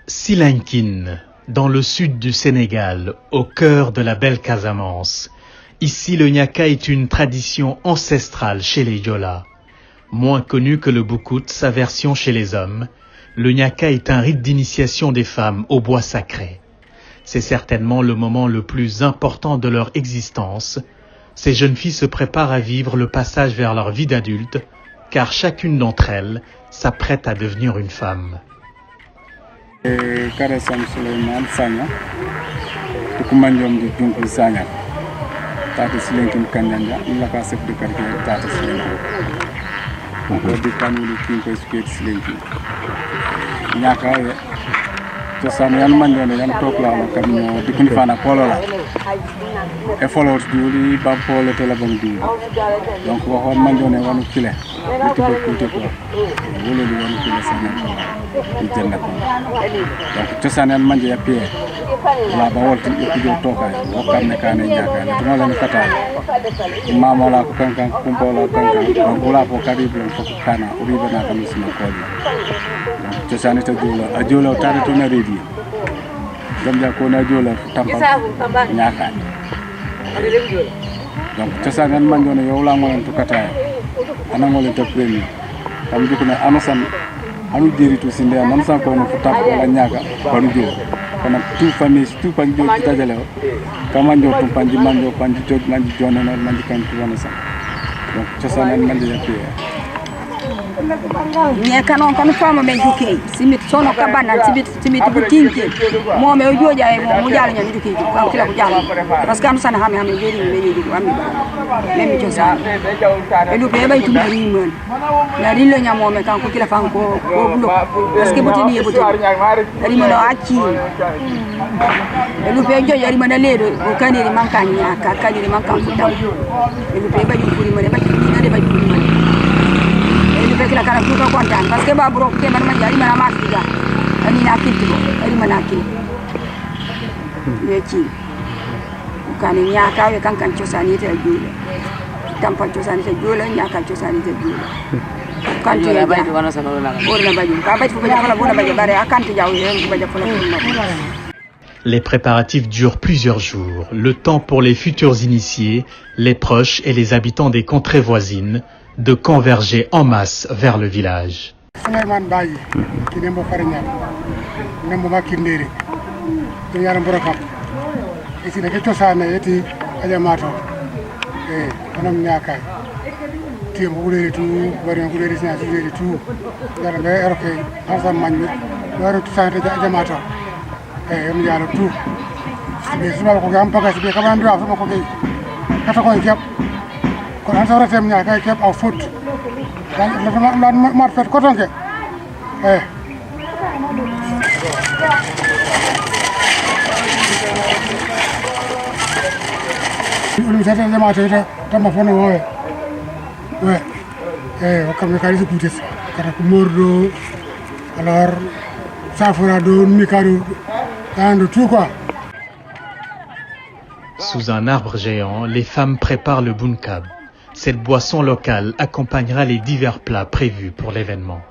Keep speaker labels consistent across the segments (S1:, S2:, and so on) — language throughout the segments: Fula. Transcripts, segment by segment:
S1: Silankine, dans le sud du Sénégal, au cœur de la belle Casamance. Ici, le Niaka est une tradition ancestrale chez les Diola. Moins connu que le Boukout, sa version chez les hommes, le Niaka est un rite d'initiation des femmes au bois sacré. C'est certainement le moment le plus important de leur existence. Ces jeunes filles se préparent à vivre le passage vers leur vie d'adulte, car chacune d'entre elles s'apprête à devenir une femme.
S2: Karasam Suleiman Sanya, Tukumanjom de Dunkel Sanya, Tata Silenkin Kanyanja, Laka Sep de Karki, Tata Silenkin. Di Kamili Kinko Spirit Silenkin. Nyaka, Tosan Yan Manjone, Yan Tokla, Kamino, the Kunfana Polola. A followed duty, Bampo, Telebon du. Donc, Wahon Manjone, one killer. Little Kutiko, Wulu, one killer Sanya. Donc tosanen manje appier la ba wolti ko toka o kamne kane nyaka le to la kata mama la ko kankan kumpo la kankan ko la ko kadi blen ko kana o riba na kam sima ko donc tosanen to jula a jula tare to na redi dum ja ko na jula tampa nyaka donc tosanen manje no yow la mo to kata ana mo le to premier am diko na amasan anu diri tu sinde nam sa ko no futa ko la nyaga banu jo kana tu famille tu panjo kita jale kama njo tu panji manjo panji to manji jona na manji kan tu wana sa donc tosanen manji ya pe
S3: ne kanon kan fama men jukey simit sono kabana simit butinke mo me joja e mo jala nyam jukey ko kila ko jala parce que am sana hami jeri me jeri ami ba même tosan e lu be bay tu mari mon na rillo nyamo me kan ko kila fan ko bulo parce que butini e butini ari mo acci e lu be joja ari mana ledo ko kaniri mankanya ka kaniri mankan futam e lu be bay puri mo ba ni bay puri mo kila kana kuka kontaan parce que ba bro ke man ma jari mana mas diga ani na kitti ko ari mana kil yeci kani nyaaka we kankan ciosani te jule tampa ciosani te jule nyaaka ciosani te jule kan to ya bay wana sama la orna baju ka bay fu ba jafala bona ba bare akanti jaw yen ba jafala
S1: Les préparatifs durent plusieurs jours, le temps pour les futurs initiés, les proches et les habitants des contrées voisines de converger en masse vers le village.
S4: kon an sawra tem nya kay kep aw foot la ma fet ko tonke on sa tan ma tete tama fono wowe o kam kay su kutis kata ko mordo alors safura do mikaro ando tout quoi.
S1: Sous un arbre géant, les femmes préparent le bunkab. Cette boisson locale accompagnera les divers plats prévus pour l'événement.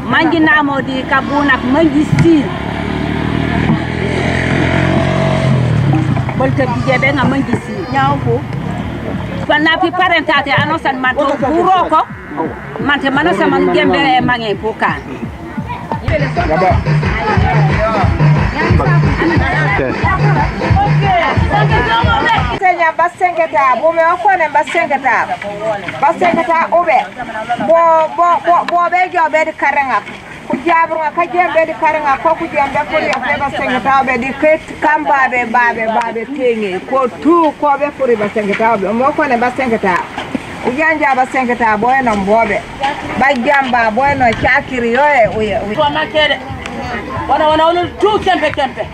S3: mangi namo di kabunak mangi si bolta di jebe nga mangi si nyaaw ko na pi parentate anosan man to buroko man te manasa man gembe e mange ko kan
S5: basengeta bo me ko ne basengeta obe bo be jobe di karanga ku jabru ka jembe di karanga ko ku jembe ko ya be basengeta obe di ket kamba be babe tengi ko tu ko be furi basengeta obe mo ko ne basengeta ujanja basengeta boy no mbobe ba jamba boy no chakiri yoye uye
S3: ko makere wana tu kempe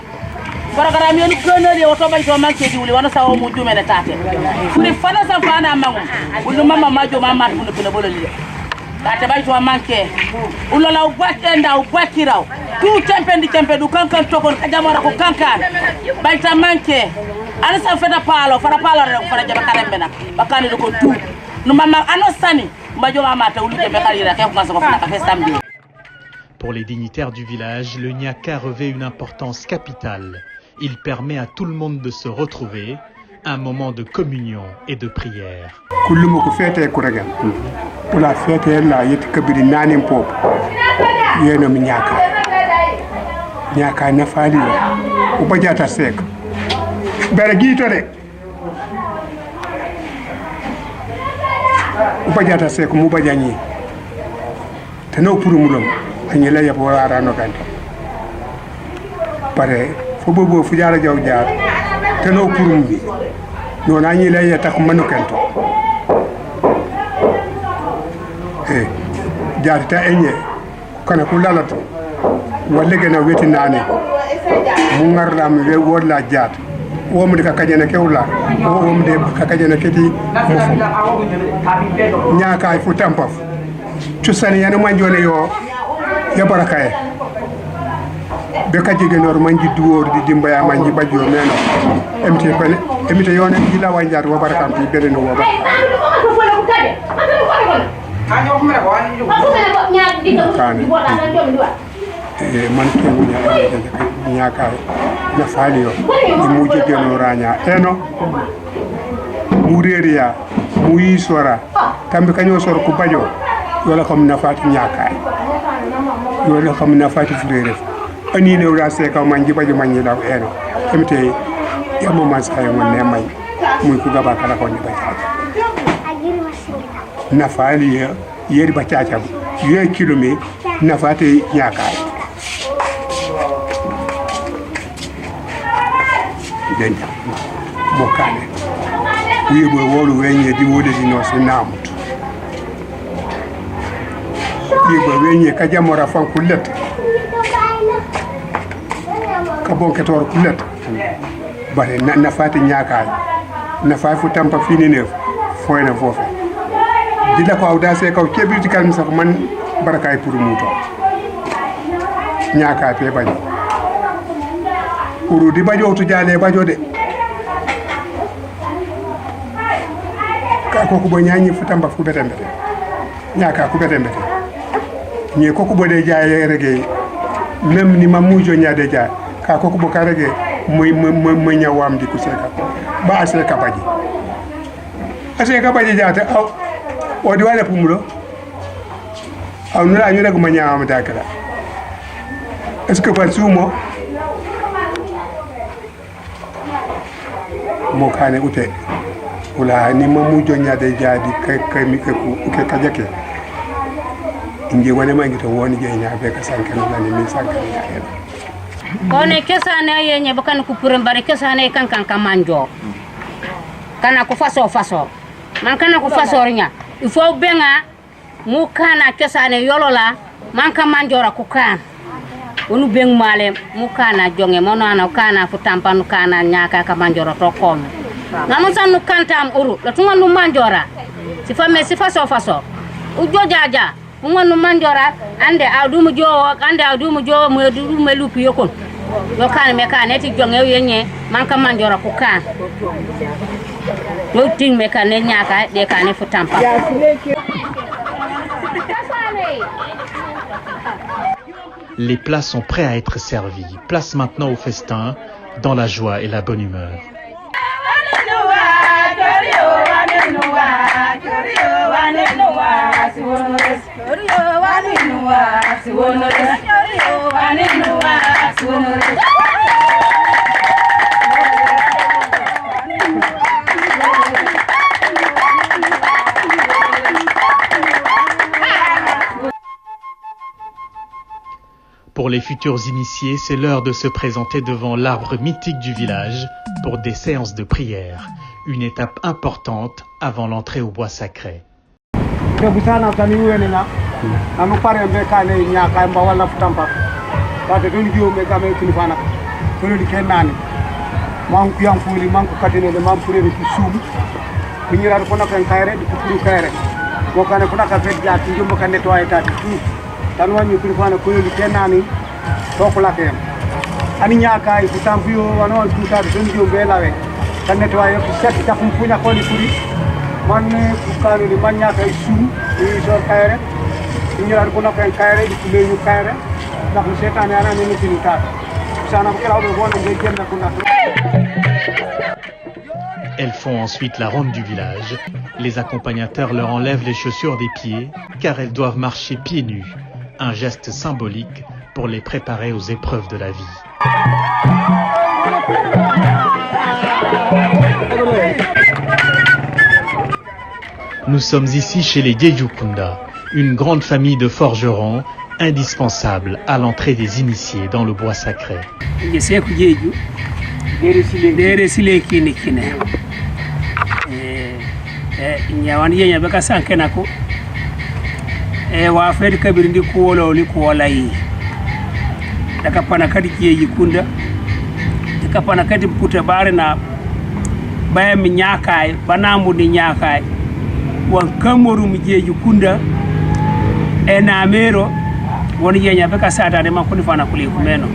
S6: programme yon gonoli oto bay to manke di wuli wana sawo mu jumele tate furi fana sa fana mangu ulu mama majo mama bunu bunu bololi tate bay to manke ulo law gwatenda u gwatiraw tu tempedu kankan tokon kajamara ko kankan bay ta manke ala sa feta palo fara re fara jaba karembena bakani ko tu no mama anosani majo mama ta ulu ke bekali ra ke ko ngasa ko fana ka samedi.
S1: Pour les dignitaires du village, le Nyaka revêt une importance capitale. Il permet à tout le monde de se retrouver, un moment de communion et de prière.
S2: anyela ya bora no kanto pare fo bobo fu jara jaw jaar te no purum bi non anyela ya tak manu kanto jaar ta enye kana ku lalato walle gena weti nane mu ngarlam we wala jaat wo mu ka kajena kewla wo mu de ka kajena keti mo nyaaka fu tampaf cusani yana manjone yo ya barakaye be ka jige nor manji duwor di dimbaya manji bajjo meno emite yone gila wanjar wo barakam bi bere no wo ba man ke nyaaka na faliyo di muje geno ranya eno muriria muyi sora tambe kanyo sor ku bajo wala xam na fati nyaaka wala xam na fati frere ani ne wala se ka manji bajo manji law eno emite yamo man sa yo ne may muy ku gaba kala ko ni ba na fali yeri ba chacha ye kilomé na fati nyaaka denda mokane wibo wolu wenye di wode di no se namut wibo wenye ka jamora fan kullet ka bonke tor kullet bare na fati nyaaka na fafu tampa fini ne foyna fofe dila ko awda se ko kebirti kalmi sa man barakay pour muto nyaaka pe bañ uru di bajo to jale bajo de ka ko ko nyaani futamba fu betembe nyaaka ku betembe ni ko ko bode jaaye rege même ni mamujo nyaade jaa ka ko ko karege moy nyawam di ku seka ba aseka baji jaata aw o di wala pumulo aw nula ñu rek ma nyaawam dakala est-ce que ba sumo mo kane ute wala ni mamu jonya de jadi kay mi ko ke kajake inge wala ma ngi to woni je nya be ka sankan la ni mi sankan ya hen
S7: kone kesane yenye bakan ku puren bare kesane kankan kamanjo kana ku faso man kana ku faso nya il faut benga mu kana kesane yolola man kamanjora ku kan wonu beng male mu kana jonge monana kana fu tampanu kana nyaka kamanjora to kom nanu sanu kantam uru la tunga nu manjora sifa faso ujo jaja ngonu manjora ande adumu jo mu du melupi yokon yo kan me kan eti jonge yenye man kamanjora ku kan do ting me kan nyaka de kan fu tampa
S1: Les plats sont prêts à être servis. Place maintenant au festin, dans la joie et la bonne humeur. Pour les futurs initiés, c'est l'heure de se présenter devant l'arbre mythique du village pour des séances de prière, une étape importante avant l'entrée au bois sacré.
S2: Kane nyaka mba wala futampa. Bate doni biyo me game kini fana. Kono di kenani.
S4: manku yang fuli manku kadine le mam pure ki sum kunyira ko nak en kayre di puru kayre ko kana ko nak fe ja ti jumbo kan nettoyer ta ti tan wani puru fana ko yoli kenani to ko lakem ani nyaaka e tampio wanon tuta de ndio belawe kan nettoyer ko set ta kum punya ko ni puri man ku kanu ni man nyaaka e sum e so kayre kunyira ko nak en kayre di pulu kayre da ko setane ana ni ni ta sana ko la do wona nge kenna ko nak.
S1: Elles font ensuite la ronde du village. Les accompagnateurs leur enlèvent les chaussures des pieds car elles doivent marcher pieds nus, un geste symbolique pour les préparer aux épreuves de la vie. Nous sommes ici chez les Djejukunda, une grande famille de forgerons indispensable à l'entrée des initiés dans le bois sacré.
S8: Nyawani yenya beka sanke nako wa fedi kabiri ndi kuwola oli kuwola yi daga pana kadi kiyeji kunda daga pana kadi bukute bare na baya mi nyakaay banamu ni nyakaay wan kamoru mi jeji kunda na mero woni yenya beka sata de makoni fana kuli kumeno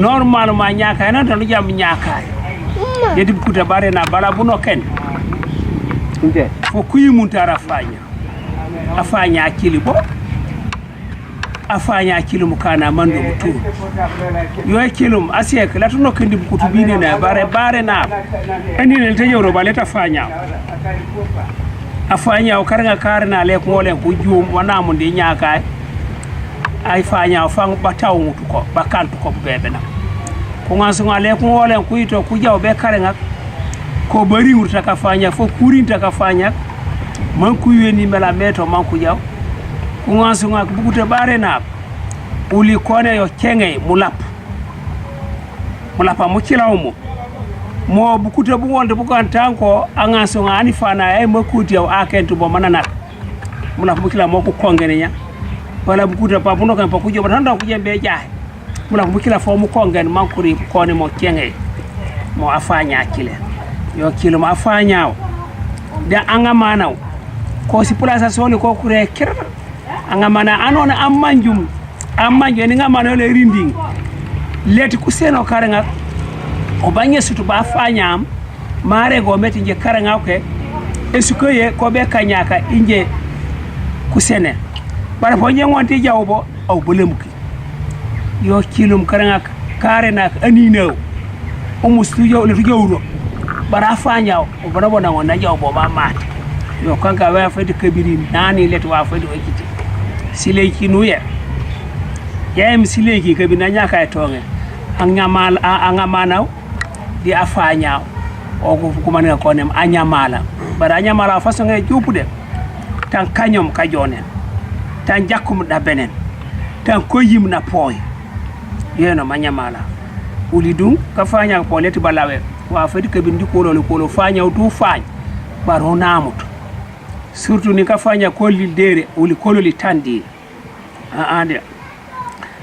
S8: normalement nyakaay nan tan jam nyakaay yedi bukute bare na bala buno ken nde fo kuyi muntara afanya akili bo afanya akili mukana mando mutu yo kilum asiek la tuno kendi bukutu bine na bare na andi ne te yoro baleta afanya o karanga karna le ko le ko jum wana mu ndi nyaaka ay fanya o fang bataw mutu ko bakantu ko bebe na ko ngaso ngale ko wole ko ito ku jaw be karanga ko bari wurta ka fanya fo kurinta ka fanya man ku yeni mela meto man ku jaw ko ngaso ngak bukute bare na uli kone yo kenge mulapa mu kilawmo mo bukute bu wonde bu kan tanko angaso ngani fana ay makuti yaw akentu bo manana mulapa mu kila mo ko kongene nya wala bukute pa buno kan pa ku joba tan ku jembe jaay mulapa mu kila fo mu kongen man kuri kone mo kenge mo afanya akile yo kilo ma afanya da angamana ko si place soli ko kure kir angamana anona ammanjum ni ngamana le rinding leti kuseno karanga o banye sutu ba fanyam mare go meti nje karanga ke esukoye ko be kanyaka inje kusene bara fo nje ngonti jawbo aw bolemki yo kilum karanga karena anino o mustujo le tujawro bara fanyaw o bara bona wona jawbo ba mat yo kanka wa fadi kabiri nani leti wa fadi wakiti sile kinuye yem sile ki kabina nyaka etonge angamana di afanya o ko kumana ko nem anyamala bara anyamala façon e jupude tan kanyom ka jonen tan jakkum da benen tan koyim na poy yeno manyamala ulidum ka fanya ko leti balawe wa fadi kabindi ko fanya du fanya baro namuto surtout ni ka fanya ko lildere uli kololi tandi ande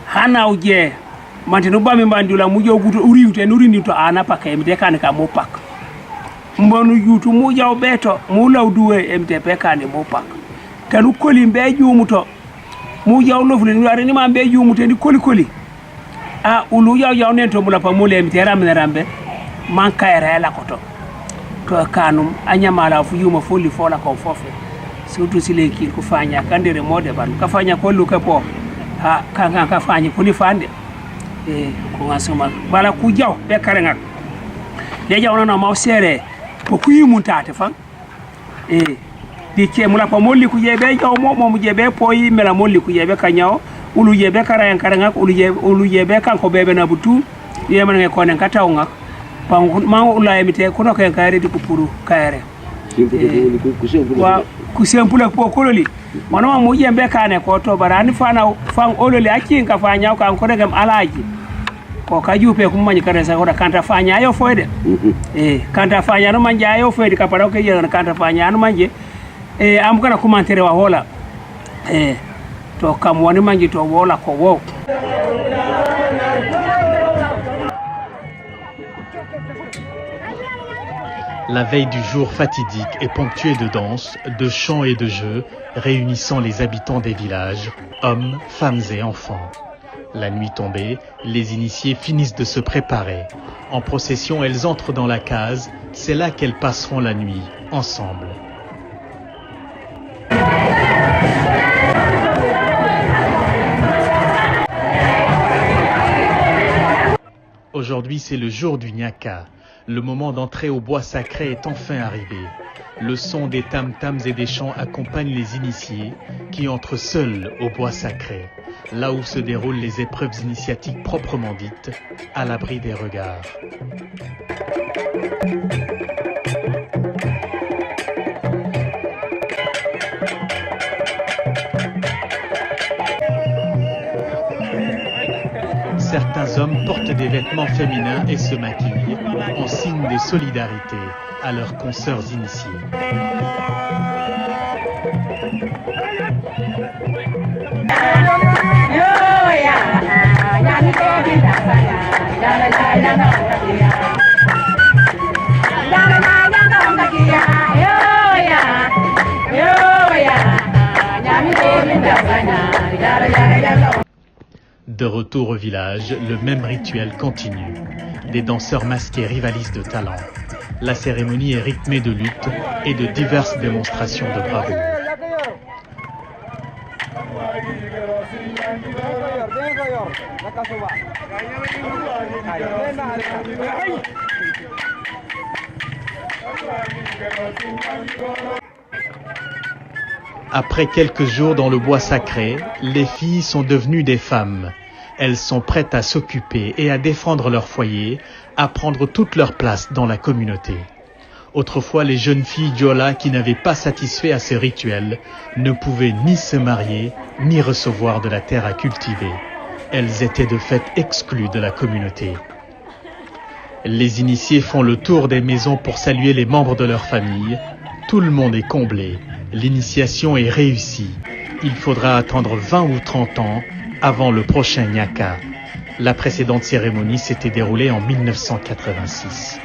S8: hana uje mantino bami mbandula mujo guto uriwte nurini to ana paka emde kan ka mo pak mbonu yutu muja obeto mulaw duwe MTP kan mo pak tanu koli mbe jumuto muja olofule ni ari ni mambe jumuto ni koli a ulu yaw nento mula pa mule MTP rambe man kayra la koto to kanum anyamala fu yuma foli fola ko fofe surtout sile ki ko fanya kandere mode ban ka fanya ko luka po ha kanga ka fanya kuli fande ko ngasoma bala ku jaw be karenga de jaw na ma sere ko kuyi muntate fan di ke mula pa molli ku jebe jaw mo jebe poyi mela molli ku jebe kanyaw ulu jebe karenga ulu jebe kan ko bebe na butu yema nge ko nen katawnga ma ula emite ko no ken kayre di ku puru kayre wa kusempula po kololi manoma mo jembe kane ko to barani fana fan ololi akinka fanya ko an ko degam alaji ko kajupe kum manyi kare sa ko kanta fanya ayo foyde kanta fanya no manje ayo foyde ka para ko yena kanta fanya no manje am kana commentaire wa hola to kam woni manje to wola ko wo
S1: La veille du jour fatidique est ponctuée de danses, de chants et de jeux, réunissant les habitants des villages, hommes, femmes et enfants. La nuit tombée, les initiés finissent de se préparer. En procession, elles entrent dans la case, c'est là qu'elles passeront la nuit, ensemble. Aujourd'hui, c'est le jour du Nyaka. Le moment d'entrer au bois sacré est enfin arrivé. Le son des tam-tams et des chants accompagne les initiés qui entrent seuls au bois sacré, là où se déroulent les épreuves initiatiques proprement dites, à l'abri des regards. Certains hommes portent des vêtements féminins et se maquillent en signe de solidarité à leurs consoeurs initiées. De retour au village, le même rituel continue. Des danseurs masqués rivalisent de talent. La cérémonie est rythmée de luttes et de diverses démonstrations de bravoure. Après quelques jours dans le bois sacré, les filles sont devenues des femmes. Elles sont prêtes à s'occuper et à défendre leur foyer, à prendre toute leur place dans la communauté. Autrefois, les jeunes filles Diola qui n'avaient pas satisfait à ce rituel ne pouvaient ni se marier, ni recevoir de la terre à cultiver. Elles étaient de fait exclues de la communauté. Les initiés font le tour des maisons pour saluer les membres de leur famille. Tout le monde est comblé. L'initiation est réussie. Il faudra attendre 20 ou 30 ans avant le prochain Nyaka. La précédente cérémonie s'était déroulée en 1986.